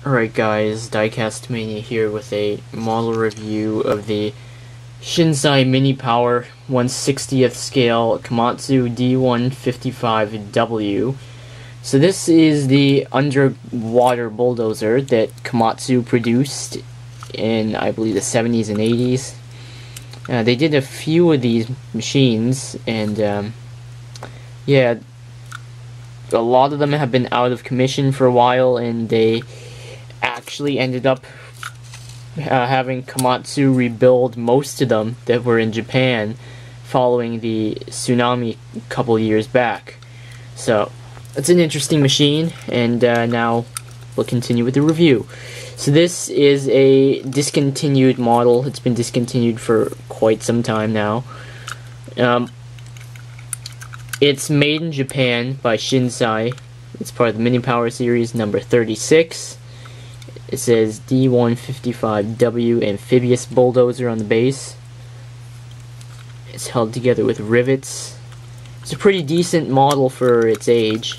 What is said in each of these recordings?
Alright guys, diecastmania here with a model review of the Shinsei Minipower 1/60th scale Komatsu D155W. So this is the underwater bulldozer that Komatsu produced in, I believe, the 70s and 80s. They did a few of these machines, and yeah, a lot of them have been out of commission for a while, and they actually ended up having Komatsu rebuild most of them that were in Japan following the tsunami a couple years back. So it's an interesting machine, and now we'll continue with the review. So this is a discontinued model. It's been discontinued for quite some time now. It's made in Japan by Shinsei. It's part of the Minipower series number 36. It says D155W Amphibious Bulldozer on the base. It's held together with rivets. It's a pretty decent model for its age.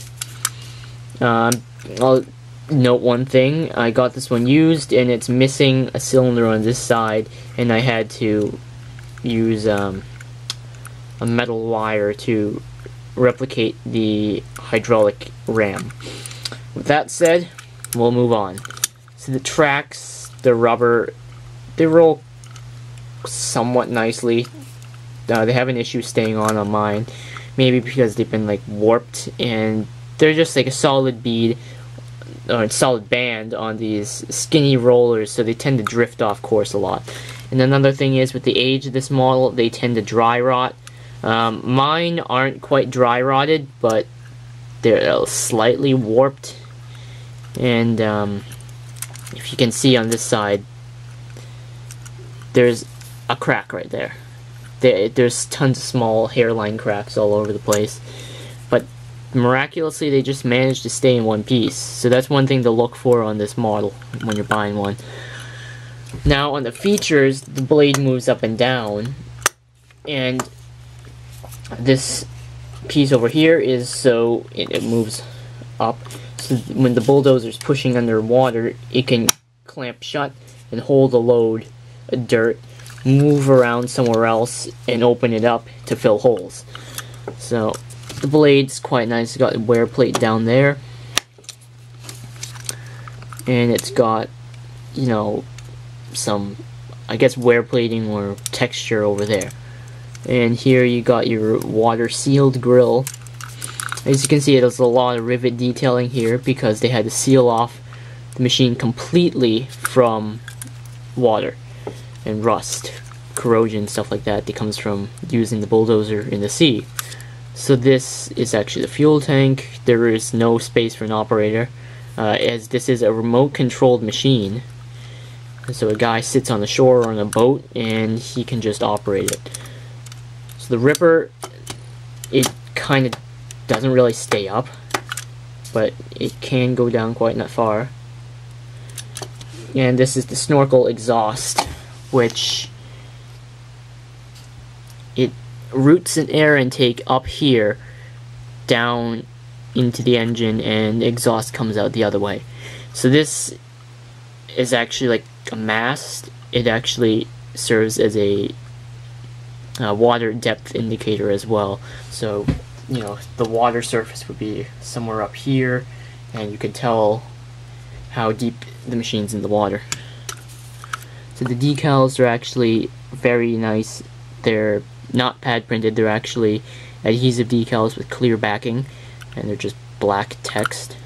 I'll note one thing. I got this one used, and it's missing a cylinder on this side, and I had to use a metal wire to replicate the hydraulic ram. With that said, we'll move on. So the tracks, the rubber, they roll somewhat nicely. They have an issue staying on mine, maybe because they've been like warped, and they're just like a solid bead or a solid band on these skinny rollers, so they tend to drift off course a lot. And another thing is, with the age of this model, they tend to dry rot. Mine aren't quite dry rotted, but they're slightly warped, and if you can see on this side, there's a crack right there. There's tons of small hairline cracks all over the place, but miraculously they just managed to stay in one piece. So that's one thing to look for on this model when you're buying one. Now on the features, the blade moves up and down, and this piece over here is so it moves up. So when the bulldozer is pushing underwater, it can clamp shut and hold a load of dirt, move around somewhere else, and open it up to fill holes. So the blade's quite nice. It's got a wear plate down there, and it's got, you know, some, I guess, wear plating or texture over there. And here you got your water sealed grill. As you can see, there's a lot of rivet detailing here because they had to seal off the machine completely from water and rust, corrosion, stuff like that comes from using the bulldozer in the sea. So this is actually the fuel tank. There is no space for an operator, as this is a remote controlled machine. And so a guy sits on the shore or on a boat and he can just operate it. So the ripper, it kind of doesn't really stay up, but it can go down quite not far. And this is the snorkel exhaust, which it routes an air intake up here down into the engine, and exhaust comes out the other way. So this is actually like a mast. It actually serves as a water depth indicator as well. So, you know, the water surface would be somewhere up here, and you can tell how deep the machine's in the water. So the decals are actually very nice. They're not pad printed, they're actually adhesive decals with clear backing, and they're just black text.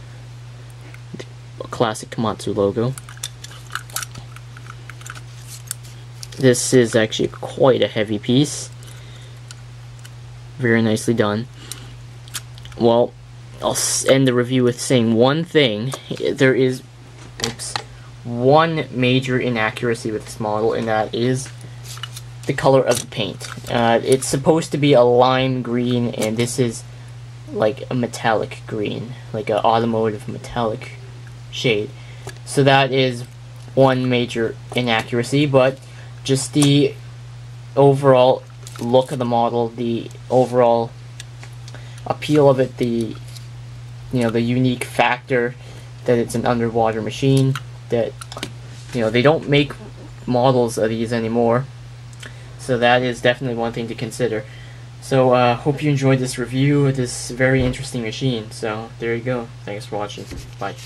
A classic Komatsu logo. This is actually quite a heavy piece. Very nicely done. Well, I'll end the review with saying one thing. There is one major inaccuracy with this model, and that is the color of the paint. It's supposed to be a lime green, and this is like a metallic green, like an automotive metallic shade. So that is one major inaccuracy, but just the overall look of the model, the overall appeal of it, the, you know, the unique factor that it's an underwater machine, that, you know, they don't make models of these anymore. So that is definitely one thing to consider. So hope you enjoyed this review of this very interesting machine. So there you go. Thanks for watching. Bye.